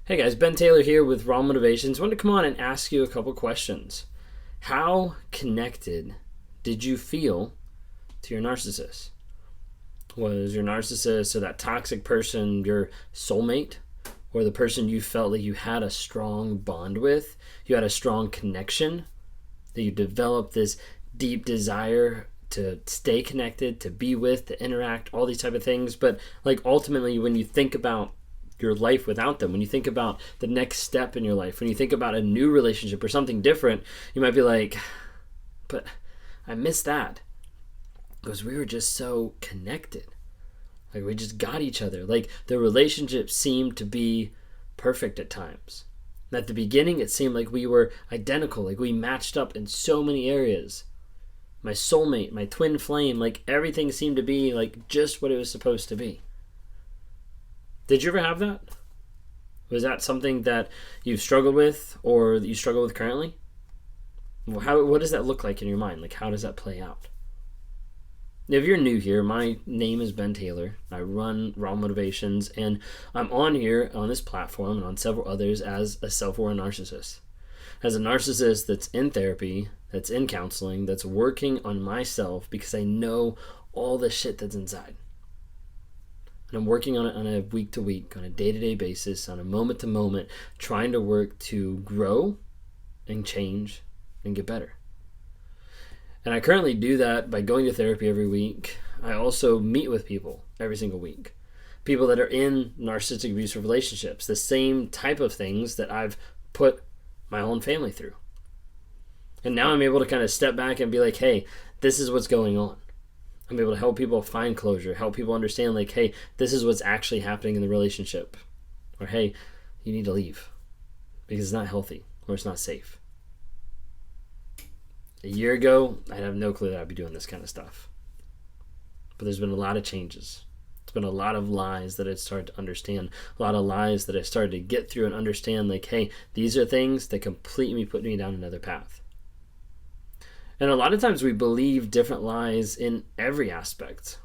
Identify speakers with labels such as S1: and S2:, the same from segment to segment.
S1: Hey guys, Ben Taylor here with Raw Motivations. I wanted to come on and ask you a couple questions. How connected did you feel to your narcissist? Was your narcissist or that toxic person your soulmate? Or the person you felt like you had a strong bond with? You had a strong connection? That you developed this deep desire to stay connected, to be with, to interact, all these type of things. But ultimately when you think about your life without them, when you think about the next step in your life, when you think about a new relationship or something different, you might be like, but I miss that because we were just so connected. We just got each other. The relationship seemed to be perfect at times. And at the beginning, it seemed like we were identical, like we matched up in so many areas. My soulmate, my twin flame, everything seemed to be just what it was supposed to be. Did you ever have that? Was that something that you've struggled with or that you struggle with currently? What does that look like in your mind? How does that play out? If you're new here, my name is Ben Taylor. I run Raw Motivations, and I'm on here on this platform and on several others as a self-aware narcissist. As a narcissist that's in therapy, that's in counseling, that's working on myself because I know all the shit that's inside. And I'm working on it on a week-to-week, on a day-to-day basis, on a moment-to-moment, trying to work to grow and change and get better. And I currently do that by going to therapy every week. I also meet with people every single week. People that are in narcissistic abusive relationships, the same type of things that I've put my own family through. And now I'm able to kind of step back and be like, hey, this is what's going on. I'm able to help people find closure, help people understand hey, this is what's actually happening in the relationship. Or hey, you need to leave because it's not healthy or it's not safe. A year ago, I'd have no clue that I'd be doing this kind of stuff. But there's been a lot of changes. It's been a lot of lies that I started to understand, a lot of lies that I started to get through and understand hey, these are things that completely put me down another path. And a lot of times we believe different lies in every aspect.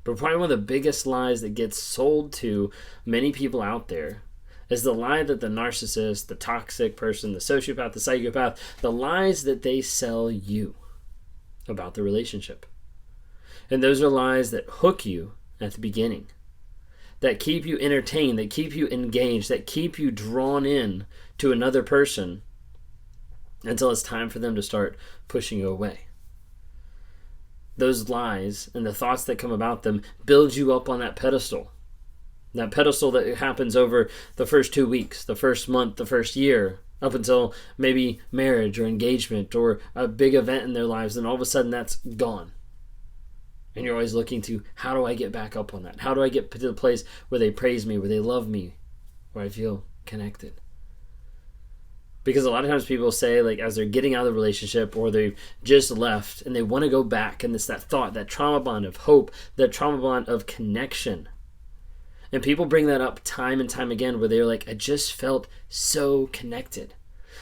S1: But probably one of the biggest lies that gets sold to many people out there is the lie that the narcissist, the toxic person, the sociopath, the psychopath, the lies that they sell you about the relationship. And those are lies that hook you at the beginning, that keep you entertained, that keep you engaged, that keep you drawn in to another person until it's time for them to start pushing you away. Those lies and the thoughts that come about them build you up on that pedestal. That pedestal that happens over the first 2 weeks, the first month, the first year, up until maybe marriage or engagement or a big event in their lives, and all of a sudden that's gone. And you're always looking to, how do I get back up on that? How do I get to the place where they praise me, where they love me, where I feel connected? Because a lot of times people say, as they're getting out of the relationship or they've just left and they want to go back, and it's that thought, that trauma bond of hope, that trauma bond of connection. And people bring that up time and time again where they're I just felt so connected.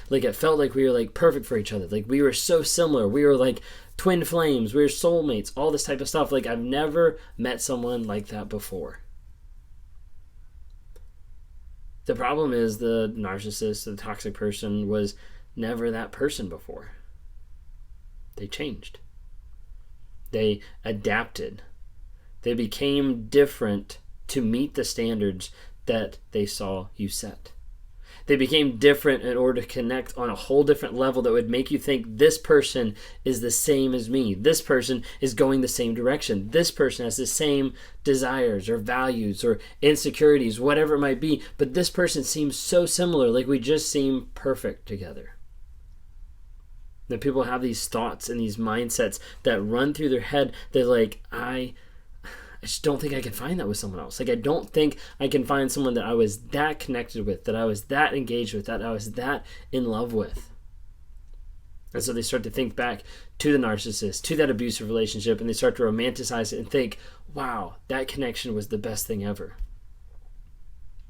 S1: It felt like we were perfect for each other. We were so similar. We were twin flames. We were soulmates, all this type of stuff. I've never met someone like that before. The problem is the narcissist, the toxic person, was never that person before. They changed. They adapted. They became different to meet the standards that they saw you set. They became different in order to connect on a whole different level that would make you think this person is the same as me. This person is going the same direction. This person has the same desires or values or insecurities, whatever it might be. But this person seems so similar, we just seem perfect together. That people have these thoughts and these mindsets that run through their head. They're I just don't think I can find that with someone else. I don't think I can find someone that I was that connected with, that I was that engaged with, that I was that in love with. And so they start to think back to the narcissist, to that abusive relationship, and they start to romanticize it and think, wow, that connection was the best thing ever.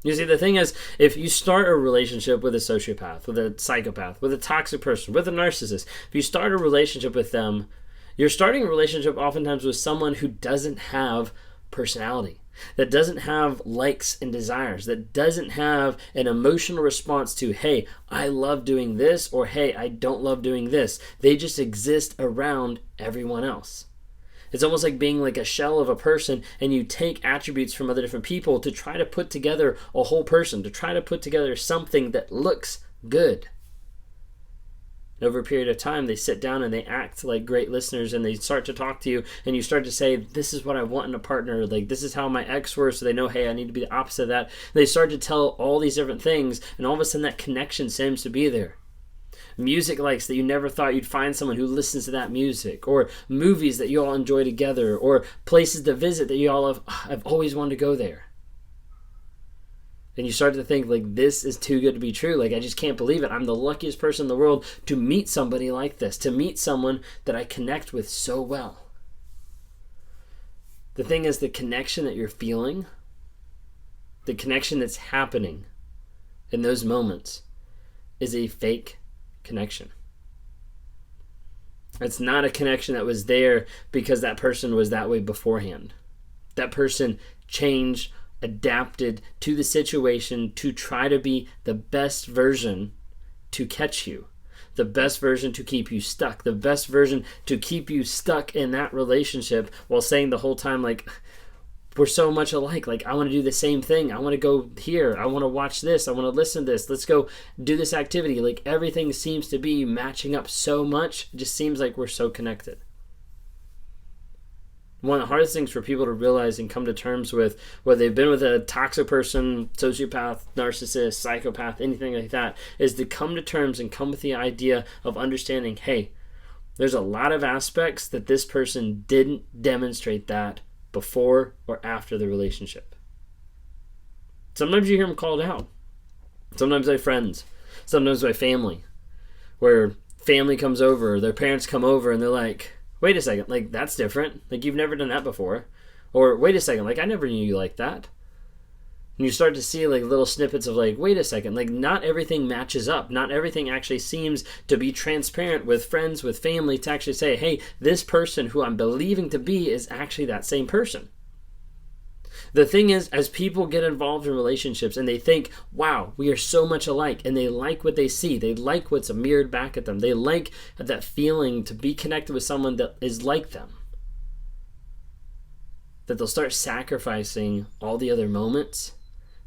S1: You see, the thing is, if you start a relationship with a sociopath, with a psychopath, with a toxic person, with a narcissist, if you start a relationship with them, you're starting a relationship oftentimes with someone who doesn't have personality. that doesn't have likes and desires, that doesn't have an emotional response to, hey, I love doing this, or hey, I don't love doing this. They just exist around everyone else. It's almost like being like a shell of a person, and you take attributes from other different people to try to put together a whole person, to try to put together something that looks good. And over a period of time, they sit down and they act like great listeners, and they start to talk to you, and you start to say, this is what I want in a partner. Like, this is how my ex were, so they know, hey, I need to be the opposite of that. And they start to tell all these different things, and all of a sudden that connection seems to be there. Music likes that you never thought you'd find someone who listens to that music, or movies that you all enjoy together, or places to visit that you all I've always wanted to go there. And you start to think, like, this is too good to be true. Like, I just can't believe it. I'm the luckiest person in the world to meet somebody like this, to meet someone that I connect with so well. The thing is, the connection that you're feeling, the connection that's happening in those moments is a fake connection. It's not a connection that was there because that person was that way beforehand. That person changed, adapted to the situation to try to be the best version to catch you, the best version to keep you stuck, the best version to keep you stuck in that relationship, while saying the whole time, like, we're so much alike. Like, I want to do the same thing. I want to go here. I want to watch this. I want to listen to this. Let's go do this activity. Like, everything seems to be matching up so much. It just seems like we're so connected. One of the hardest things for people to realize and come to terms with, whether they've been with a toxic person, sociopath, narcissist, psychopath, anything like that, is to come to terms and come with the idea of understanding, hey, there's a lot of aspects that this person didn't demonstrate that before or after the relationship. Sometimes you hear them called out. Sometimes by friends. Sometimes by family. Where family comes over, their parents come over and they're like, wait a second, like, that's different. Like, you've never done that before. Or, wait a second, like, I never knew you like that. And you start to see, like, little snippets of, like, wait a second, like, not everything matches up. Not everything actually seems to be transparent with friends, with family, to actually say, hey, this person who I'm believing to be is actually that same person. The thing is, as people get involved in relationships and they think, wow, we are so much alike, and they like what they see, they like what's mirrored back at them, they like that feeling to be connected with someone that is like them, that they'll start sacrificing all the other moments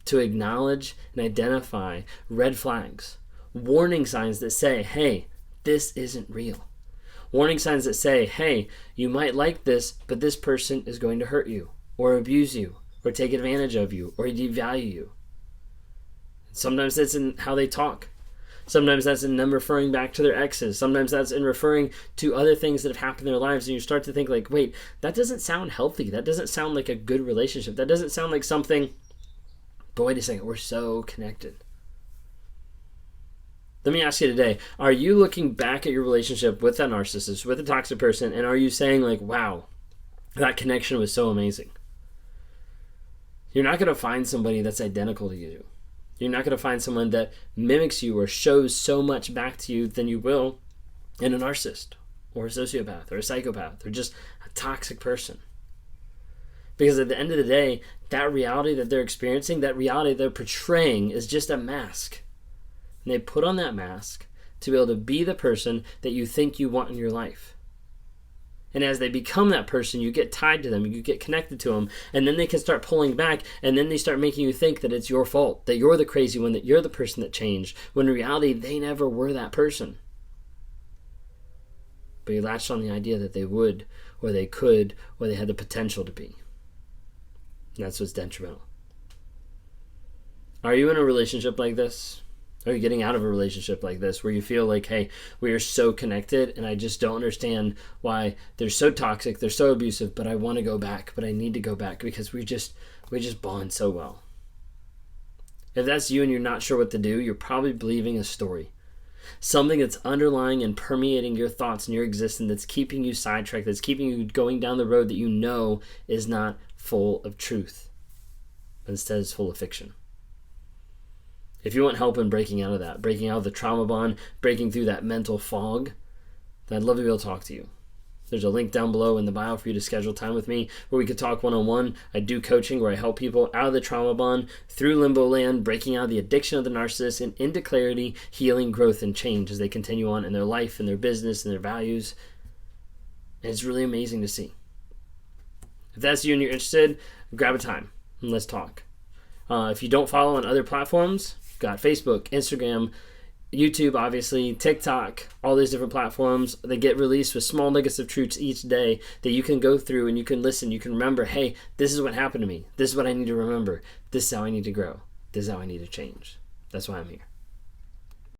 S1: to acknowledge and identify red flags, warning signs that say, hey, this isn't real. Warning signs that say, hey, you might like this, but this person is going to hurt you, or abuse you, or take advantage of you, or devalue you. Sometimes that's in how they talk. Sometimes that's in them referring back to their exes. Sometimes that's in referring to other things that have happened in their lives, and you start to think, like, wait, that doesn't sound healthy. That doesn't sound like a good relationship. That doesn't sound like something, but wait a second, we're so connected. Let me ask you today, are you looking back at your relationship with that narcissist, with a toxic person, and are you saying, like, wow, that connection was so amazing? You're not going to find somebody that's identical to you. You're not going to find someone that mimics you or shows so much back to you than you will in a narcissist or a sociopath or a psychopath or just a toxic person. Because at the end of the day, that reality that they're experiencing, that reality they're portraying is just a mask. And they put on that mask to be able to be the person that you think you want in your life. And as they become that person, you get tied to them, you get connected to them, and then they can start pulling back, and then they start making you think that it's your fault, that you're the crazy one, that you're the person that changed, when in reality, they never were that person. But you latched on the idea that they would, or they could, or they had the potential to be. And that's what's detrimental. Are you in a relationship like this? Are you getting out of a relationship like this where you feel like, hey, we are so connected and I just don't understand why they're so toxic, they're so abusive, but I want to go back, but I need to go back because we just bond so well. If that's you and you're not sure what to do, you're probably believing a story. Something that's underlying and permeating your thoughts and your existence, that's keeping you sidetracked, that's keeping you going down the road that you know is not full of truth, but instead is full of fiction. If you want help in breaking out of that, breaking out of the trauma bond, breaking through that mental fog, then I'd love to be able to talk to you. There's a link down below in the bio for you to schedule time with me where we could talk one-on-one. I do coaching where I help people out of the trauma bond, through limbo land, breaking out of the addiction of the narcissist and into clarity, healing, growth, and change as they continue on in their life and their business and their values. And it's really amazing to see. If that's you and you're interested, grab a time and let's talk. If you don't follow on other platforms, you've got Facebook, Instagram, YouTube, obviously, TikTok, all these different platforms. They get released with small nuggets of truths each day that you can go through and you can listen. You can remember, hey, this is what happened to me. This is what I need to remember. This is how I need to grow. This is how I need to change. That's why I'm here.